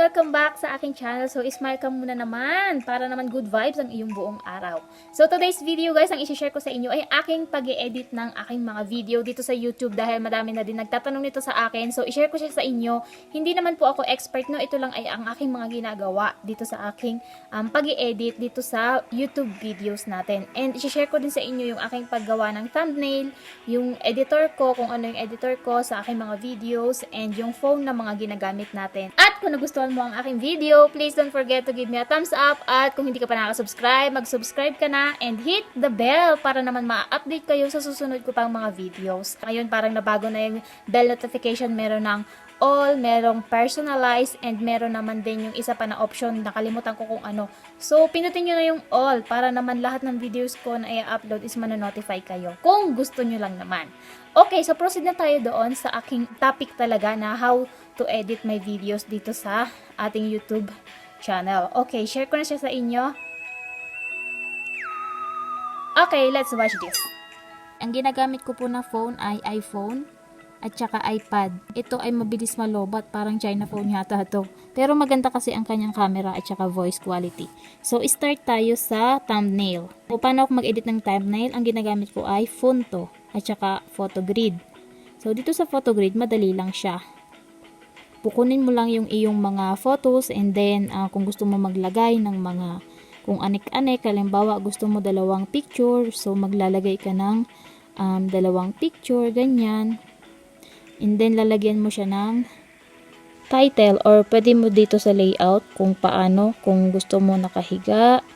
welcome back sa aking channel. So, smile ka muna naman para naman good vibes ang iyong buong araw. So, today's video guys, ang isi-share ko sa inyo ay aking pag-i-edit ng aking mga video dito sa YouTube dahil madami na din nagtatanong nito sa akin. So, i-share ko siya sa inyo. Hindi naman po ako expert, no? Ito lang ay ang aking mga ginagawa dito sa aking pag-i-edit dito sa YouTube videos natin. And i-share ko din sa inyo yung aking paggawa ng thumbnail, yung editor ko, kung ano yung editor ko sa aking mga videos, and yung phone na mga ginagamit natin. At kung nagustuhan mo ang aking video, please don't forget to give me a thumbs up. At kung hindi ka pa nakasubscribe, mag-subscribe ka na and hit the bell para naman ma-update kayo sa susunod ko pang mga videos. Ngayon parang nabago na yung bell notification, meron ng all, merong personalized, and meron naman din yung isa pa na option, nakalimutan ko kung ano. So, pinutin nyo na yung all para naman lahat ng videos ko na i-upload is manonotify kayo. Kung gusto nyo lang naman. Okay, so proceed na tayo doon sa aking topic talaga na how to edit my videos dito sa ating YouTube channel. Okay, share ko na siya sa inyo. Okay, let's watch this. Ang ginagamit ko po na phone ay iPhone at saka iPad. Ito ay mabilis malobat, parang China phone yata to. Pero maganda kasi ang kanyang camera at saka voice quality. So, start tayo sa thumbnail. O paano ako mag-edit ng thumbnail? Ang ginagamit ko ay Fonto at saka Photogrid. So, dito sa Photogrid, madali lang siya. Pukunin mo lang yung iyong mga photos, and then kung gusto mo maglagay ng mga kung anik-anik, halimbawa gusto mo dalawang picture, so maglalagay ka ng dalawang picture, ganyan. And then lalagyan mo siya ng title, or pwede mo dito sa layout kung paano, kung gusto mo nakahiga,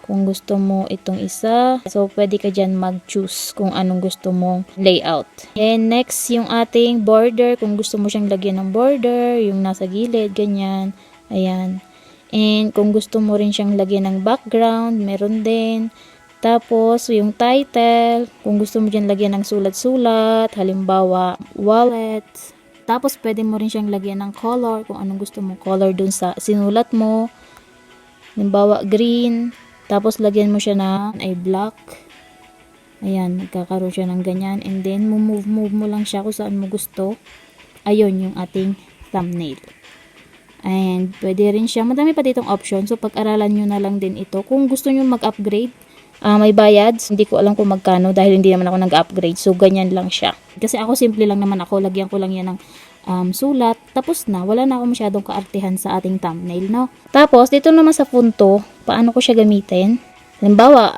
kung gusto mo itong isa. So, pwede ka dyan mag-choose kung anong gusto mong layout. And next, yung ating border. Kung gusto mo siyang lagyan ng border, yung nasa gilid, ganyan. Ayan. And kung gusto mo rin siyang lagyan ng background, meron din. Tapos, yung title. Kung gusto mo dyan lagyan ng sulat-sulat, halimbawa, wallet. Tapos, pwede mo rin siyang lagyan ng color, kung anong gusto mong color dun sa sinulat mo. Halimbawa, green. Tapos, lagyan mo siya na ay black. Ayan, nagkakaroon siya ng ganyan. And then, move mo lang siya kung saan mo gusto. Ayun, yung ating thumbnail. And, pwede rin siya. Madami pa ditong option. So, pag-aralan nyo na lang din ito. Kung gusto nyo mag-upgrade, may bayad. Hindi ko alam kung magkano dahil hindi naman ako nag-upgrade. So, ganyan lang siya. Kasi ako, simple lang naman ako. Lagyan ko lang yan ng sulat. Tapos na, wala na ako masyadong kaartihan sa ating thumbnail, no? Tapos, dito naman sa Fonto, paano ko siya gamitin? Halimbawa,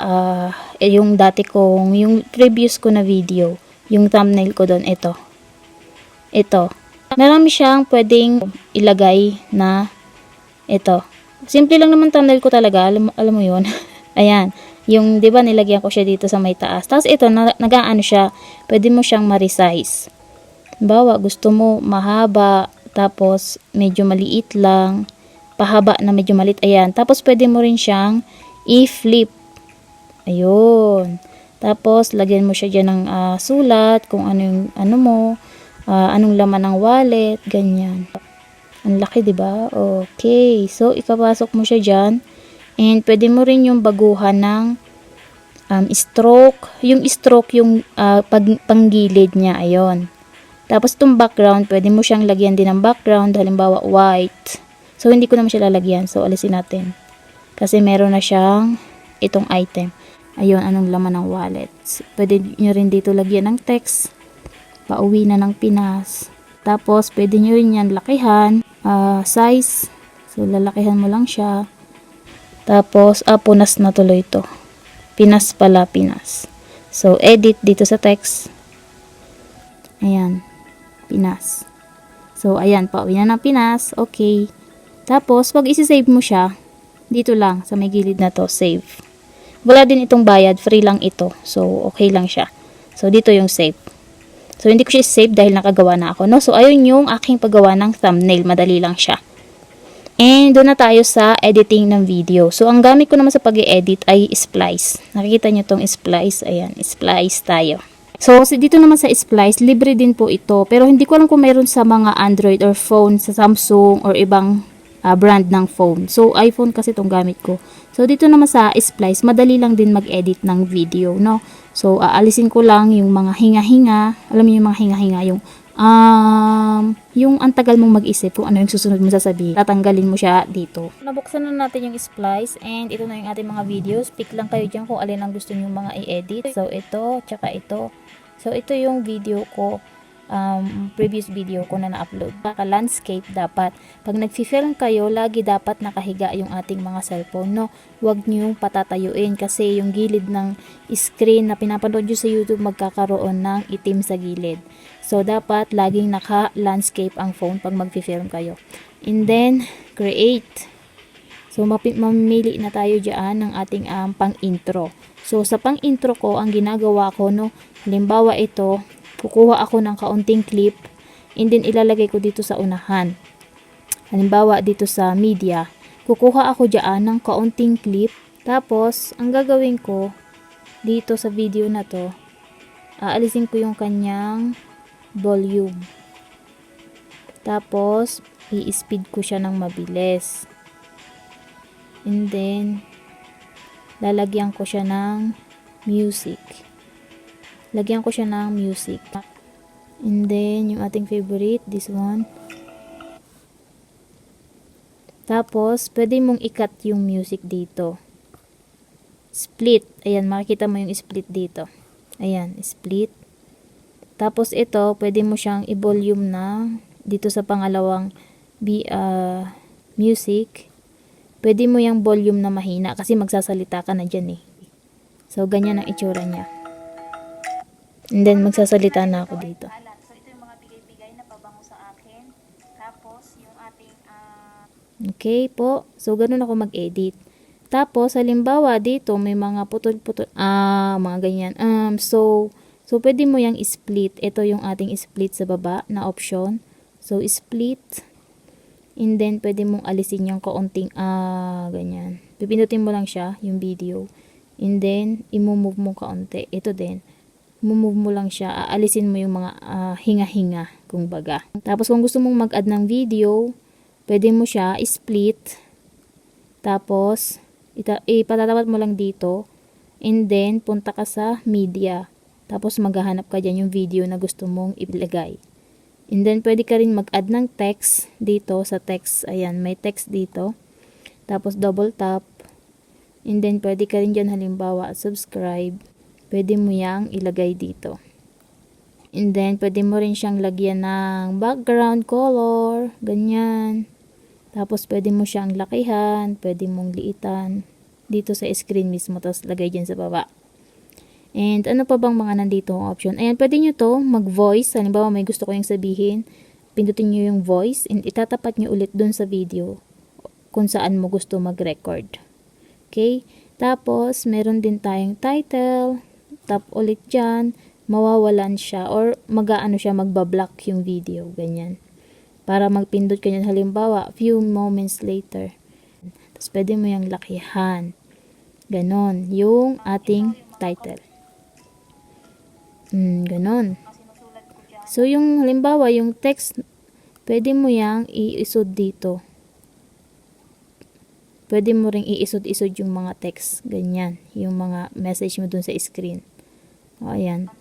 yung dati kong, yung previous ko na video, yung thumbnail ko doon, ito. Marami siyang pwedeng ilagay na ito. Simple lang naman thumbnail ko talaga, alam mo yun. Ayan, yung, di ba, nilagyan ko siya dito sa may taas. Tapos ito, nag-aano siya, pwede mo siyang ma-resize. Halimbawa, gusto mo mahaba, tapos medyo maliit lang, pahaba na medyo maliit, ayan. Tapos, pwede mo rin siyang i-flip. Ayun. Tapos, lagyan mo siya dyan ng sulat, kung ano yung, ano mo, anong laman ng wallet, ganyan. Ang laki, diba? Okay. So, ikapasok mo siya dyan. And, pwede mo rin yung baguhan ng stroke. Yung stroke, yung panggilid niya, ayun. Tapos, itong background, pwede mo siyang lagyan din ng background, halimbawa, white. So, hindi ko naman siya lalagyan. So, alisin natin. Kasi, meron na siyang itong item. Ayun, anong laman ng wallet. Pwede nyo rin dito lagyan ng text. Pauwi na ng Pinas. Tapos, pwede nyo rin yan lakihan. Size. So, lalakihan mo lang siya. Tapos, punas na tuloy ito. Pinas pala, Pinas. So, edit dito sa text. Ayan. Pinas. So, ayan, pauwi na ng Pinas. Okay. Tapos, pag isi-save mo siya, dito lang, sa may gilid na to, save. Wala din itong bayad, free lang ito. So, okay lang siya. So, dito yung save. So, hindi ko siya save dahil nakagawa na ako, no? So, ayun yung aking paggawa ng thumbnail. Madali lang siya. And, doon na tayo sa editing ng video. So, ang gamit ko naman sa pag-i-edit ay Splice. Nakikita nyo tong Splice. Ayan, Splice tayo. So, dito naman sa Splice, libre din po ito. Pero hindi ko alam kung meron sa mga Android or phone, sa Samsung or ibang brand ng phone. So, iPhone kasi itong gamit ko. So, dito naman sa Splice, madali lang din mag-edit ng video, no? So, aalisin ko lang yung mga hinga-hinga. Alam niyo yung mga hinga-hinga, yung yung antagal mong mag-isip kung ano yung susunod mo sasabihin, tatanggalin mo siya dito. Nabuksan na natin yung splice and ito na yung ating mga videos. Pick lang kayo dyan kung alin ang gusto nyo mga i-edit. So, ito, tsaka ito. So, ito yung video ko. Previous video ko na na-upload. Baka landscape dapat. Pag nag-film kayo, lagi dapat nakahiga yung ating mga cellphone, no? Huwag nyo patatayuin kasi yung gilid ng screen na pinapanood nyo sa YouTube magkakaroon ng itim sa gilid. So, dapat laging naka-landscape ang phone pag mag-film kayo. And then, create. So, mamili na tayo dyan ng ating pang-intro. So, sa pang-intro ko, ang ginagawa ko, no, halimbawa ito, kukuha ako ng kaunting clip, and then ilalagay ko dito sa unahan. Halimbawa, dito sa media, kukuha ako dyan ng kaunting clip, tapos, ang gagawin ko, dito sa video na to, aalisin ko yung kanyang volume. Tapos, i-speed ko siya ng mabilis. And then, lalagyan ko siya ng music. Lagyan ko siya ng music. And then, yung ating favorite, this one. Tapos, pwede mong i-cut yung music dito. Split. Ayan, makikita mo yung split dito. Ayan, split. Tapos, ito, pwede mo siyang i-volume na dito sa pangalawang music. Pwede mo yung volume na mahina kasi magsasalita ka na dyan eh. So, ganyan ang itsura niya. And then, magsasalita na ako dito. So, ito yung mga bigay-bigay na pabango sa akin. Tapos, yung ating... Okay po. So, ganun ako mag-edit. Tapos, halimbawa, dito, may mga putol-putol. Mga ganyan. So, pwede mo yung split. Ito yung ating split sa baba na option. So, split. And then, pwede mong alisin yung kaunting, ganyan. Pipindutin mo lang siya, yung video. And then, i-move mo kaunti. Ito din. Move mo lang siya, aalisin mo yung mga hinga-hinga, kumbaga. Tapos kung gusto mong mag-add ng video, pwede mo siya split. Tapos ipatatapat mo lang dito and then punta ka sa media. Tapos maghahanap ka dyan yung video na gusto mong ilagay. And then pwede ka rin mag-add ng text dito sa text. Ayan, may text dito. Tapos double tap. And then pwede ka rin dyan halimbawa subscribe. Pwede mo yang ilagay dito. And then, pwede mo rin siyang lagyan ng background color. Ganyan. Tapos, pwede mo siyang lakihan. Pwede mong liitan. Dito sa screen mismo. Tapos, lagay dyan sa baba. And, ano pa bang mga nandito ang option? Ayan, pwede nyo to mag-voice. Halimbawa, may gusto ko yung sabihin. Pindutin nyo yung voice. And, itatapat nyo ulit dun sa video. Kung saan mo gusto mag-record. Okay? Tapos, meron din tayong title. Tap ulit dyan, mawawalan siya or magbablock yung video, ganyan. Para magpindot ka nyan, halimbawa, few moments later. Tapos pwede mo yung lakihan. Ganon, yung ating title. Ganon. So, yung halimbawa, yung text, pwede mo yung i-isod dito. Pwede mo ring i-isod-isod yung mga text, ganyan. Yung mga message mo dun sa screen. O, ayan.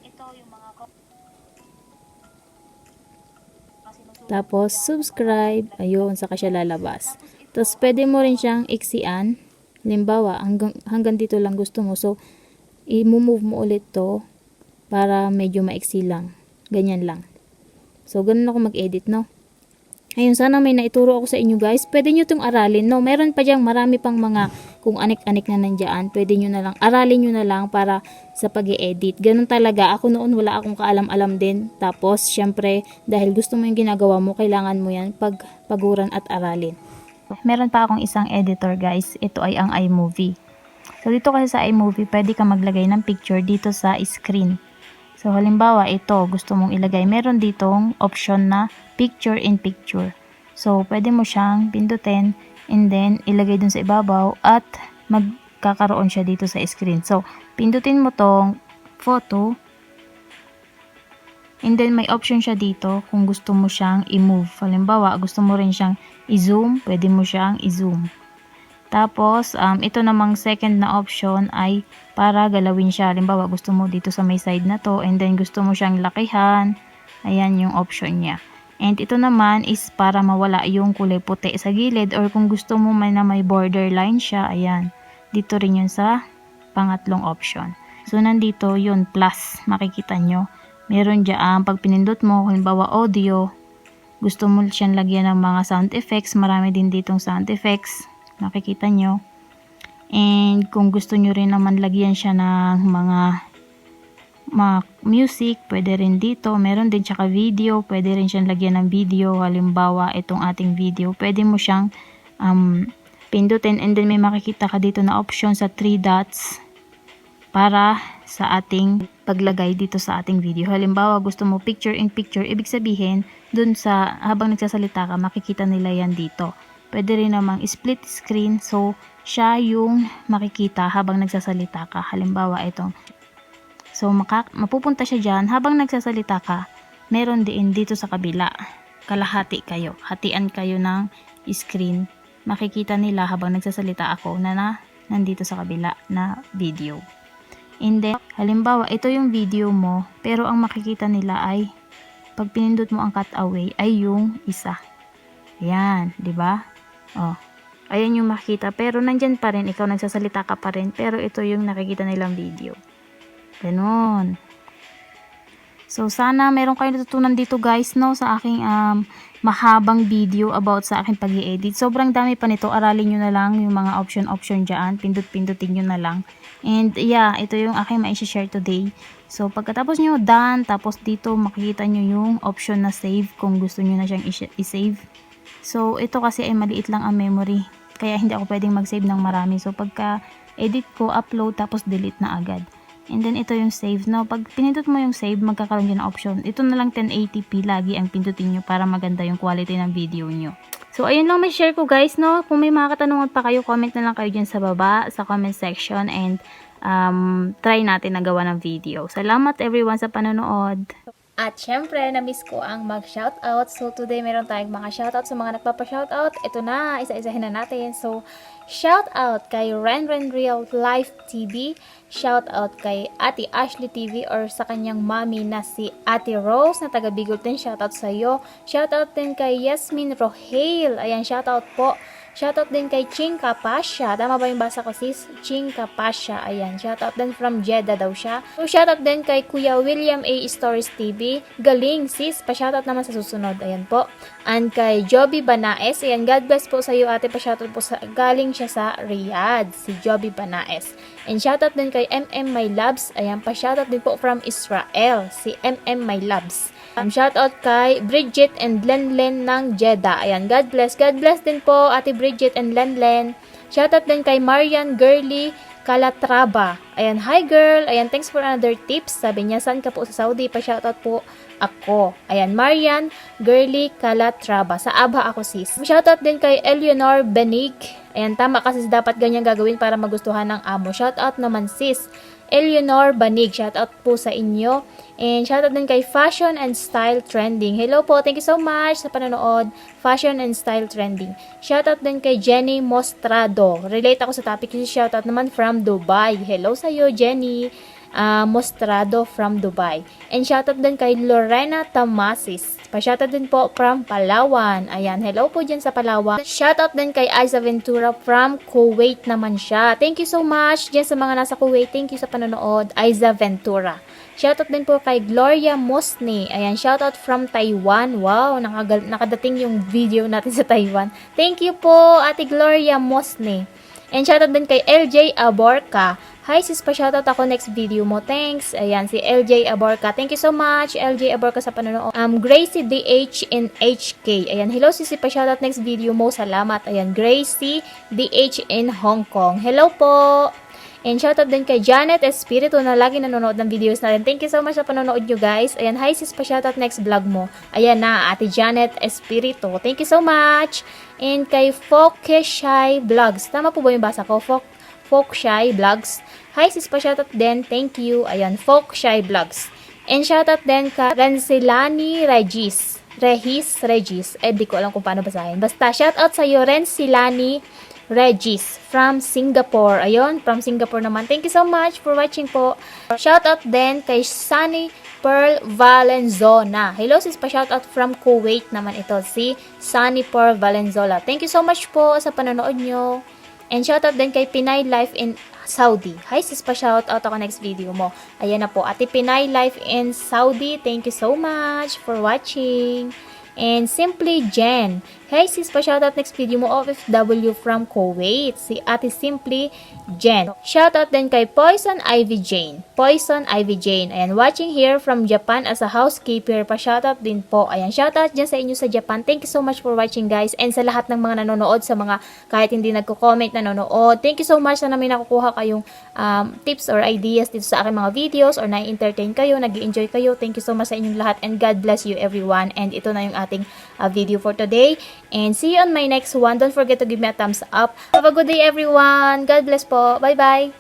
Tapos, subscribe. Ayun, saka siya lalabas. Tapos, pwede mo rin siyang iksian. Halimbawa, hanggang dito lang gusto mo. So, i-move mo ulit to para medyo maiksi lang. Ganyan lang. So, ganun ako mag-edit, no? Ayun, sana may naituro ako sa inyo guys. Pwede nyo itong aralin, no? Meron pa diyang marami pang mga kung anik-anik na nandyan. Pwede nyo na lang, aralin nyo na lang para sa pag-i-edit. Ganun talaga. Ako noon wala akong kaalam-alam din. Tapos, syempre, dahil gusto mo yung ginagawa mo, kailangan mo yan paguran at aralin. Meron pa akong isang editor guys. Ito ay ang iMovie. So, dito kasi sa iMovie, pwede ka maglagay ng picture dito sa screen. So, halimbawa, ito, gusto mong ilagay. Meron ditong option na picture in picture. So, pwede mo siyang pindutin and then ilagay dun sa ibabaw at magkakaroon siya dito sa screen. So, pindutin mo tong photo and then may option siya dito kung gusto mo siyang i-move. Halimbawa, gusto mo rin siyang i-zoom, pwede mo siyang i-zoom. Tapos, ito namang second na option ay para galawin siya. Halimbawa, gusto mo dito sa may side na to and then gusto mo siyang lakihan Ayan yung option niya. And ito naman is para mawala yung kulay puti sa gilid, or kung gusto mo man na may borderline siya, ayan. Dito rin yun sa pangatlong option. So, nandito yun, plus, makikita nyo. Meron dyan, pag pinindot mo, halimbawa audio, gusto mo siyang lagyan ng mga sound effects, marami din ditong sound effects, makikita nyo. And kung gusto nyo rin naman lagyan siya ng mga music, pwede rin dito. Meron din tsaka video, pwede rin siyang lagyan ng video. Halimbawa, itong ating video, pwede mo siyang pindutin, and then may makikita ka dito na option sa 3 dots para sa ating paglagay dito sa ating video. Halimbawa, gusto mo picture in picture, ibig sabihin, dun sa habang nagsasalita ka, makikita nila yan dito. Pwede rin namang split screen, so siya yung makikita habang nagsasalita ka. Halimbawa, itong so, mapupunta siya dyan. Habang nagsasalita ka, meron din dito sa kabila. Kalahati kayo. Hatian kayo ng screen. Makikita nila habang nagsasalita ako na nandito sa kabila na video. And then, halimbawa, ito yung video mo, pero ang makikita nila ay, pag pinindot mo ang cut away, ay yung isa. Ayan, di ba? Oh. Ayan yung makikita, pero nandyan pa rin, ikaw nagsasalita ka pa rin, pero ito yung nakikita nilang video. Ganon. So, sana meron kayo natutunan dito guys, no, sa aking mahabang video about sa aking pag-i-edit. Sobrang dami pa nito. Aralin nyo na lang yung mga option dyan. Pindut-pindutin nyo na lang. And yeah, ito yung aking ma-share today. So, pagkatapos nyo done, tapos dito makikita nyo yung option na save kung gusto nyo na siyang i-save. So, ito kasi ay maliit lang ang memory. Kaya hindi ako pwedeng mag-save ng marami. So, pagka edit ko, upload, tapos delete na agad. And then, ito yung save. No? Pag pinindot mo yung save, magkakaroon din ng option. Ito na lang 1080p lagi ang pindutin nyo para maganda yung quality ng video nyo. So, ayun lang may share ko guys. No? Kung may mga katanungan pa kayo, comment na lang kayo dyan sa baba, sa comment section. And try natin na gawa ng video. Salamat everyone sa panonood. At syempre, na-miss ko ang mag-shoutout. So, today meron tayong mga shoutout sa mga nagpapa-shoutout. Ito na, isa-isahin na natin. So, shoutout kay Ren Real Life TV. Shoutout kay Ate Ashley TV or sa kanyang mommy na si Ate Rose na taga Bigol din. Shoutout sa iyo. Shoutout din kay Yasmin Rohale. Ayan, shoutout po. Shoutout din kay Ching Kapasya. Tama ba yung basa ko sis? Ching Kapasya. Ayan. Shoutout din from Jeddah daw siya. So, shoutout din kay Kuya William A. Stories TV. Galing sis. Pa-shoutout naman sa susunod. Ayan po. And kay Joby Banaes. Ayan. God bless po sa iyo ate. Pa-shoutout po sa galing siya sa Riyadh. Si Joby Banaes. And shoutout din kay MM My Loves. Ayan. Pa-shoutout din po from Israel. Si MM My Loves. Shoutout kay Bridget and Lenlen ng Jeddah. Ayan, God bless. God bless din po, Ate Bridget and Lenlen. Shoutout din kay Marian Girly Calatrava. Ayan, hi girl. Ayan, thanks for another tips. Sabi niya, saan ka po sa Saudi? Pa-shoutout po ako. Ayan, Marian Girly Calatrava. Sa Abha ako sis. Shoutout din kay Eleanor Benig. Ayan, tama kasi dapat ganyan gagawin para magustuhan ng amo. Shoutout naman sis. Eleanor Banig, shoutout po sa inyo. And shoutout din kay Fashion and Style Trending. Hello po, thank you so much sa panonood. Fashion and Style Trending. Shoutout din kay Jenny Mostrado. Relate ako sa topic kasi shoutout naman from Dubai. Hello sa iyo, Jenny Mostrado from Dubai. And shoutout din kay Lorena Tamasis. Pa-shoutout din po from Palawan. Ayan, hello po dyan sa Palawan. Shoutout din kay Aiza Ventura from Kuwait naman siya. Thank you so much dyan sa mga nasa Kuwait. Thank you sa panonood, Aiza Ventura. Shoutout din po kay Gloria Mosne. Ayan, shoutout from Taiwan. Wow, nakadating yung video natin sa Taiwan. Thank you po, Ate Gloria Mosne. And shoutout din kay LJ Aborca. Hi sis, pa-shoutout ako next video mo. Thanks. Ayan, si LJ Aborca. Thank you so much, LJ Aborca sa panonood. Gracie DH in HK. Ayan, hello sis, pa-shoutout next video mo. Salamat. Ayan, Gracie DH in Hong Kong. Hello po. And shoutout din kay Janet Espiritu na lagi nanonood ng videos natin. Thank you so much sa panonood nyo guys. Ayan, hi sis, pa-shoutout next vlog mo. Ayan na, Ate Janet Espiritu. Thank you so much. And kay Fokeshai Vlogs. Tama po ba yung basa ko? Fokeshai Vlogs. Hi sis, pa-shoutout din. Thank you. Ayan, Fokeshai Vlogs. And shoutout din kay Rensilani Regis. Di ko alam kung paano basahin. Basta, shoutout sa iyo, Rensilani Regis from Singapore. Ayun, from Singapore naman. Thank you so much for watching po. Shoutout din kay Sunny Pearl Valenzuela. Hello sis, pa-shoutout from Kuwait naman ito, si Sunny Pearl Valenzuela. Thank you so much po sa panonood nyo. And shoutout din kay Pinay Life in Saudi. Hi sis, pa-shoutout ako next video mo. Ayan na po, Ate Pinay Life in Saudi. Thank you so much for watching. And Simply Jen. Hey sis, pa-shoutout next video mo, OFW from Kuwait. Si Ate Simply Jen. Shoutout din kay Poison Ivy Jane. Poison Ivy Jane. Ayan, watching here from Japan as a housekeeper. Pa-shoutout din po. Ayan, shoutout dyan sa inyo sa Japan. Thank you so much for watching guys. And sa lahat ng mga nanonood, sa mga kahit hindi nagko-comment, nanonood. Thank you so much na may nakukuha kayong tips or ideas dito sa aking mga videos or na-entertain kayo, nag-enjoy kayo. Thank you so much sa inyong lahat and God bless you everyone. And ito na yung ating video for today. And see you on my next one. Don't forget to give me a thumbs up. Have a good day everyone. God bless po. Bye-bye.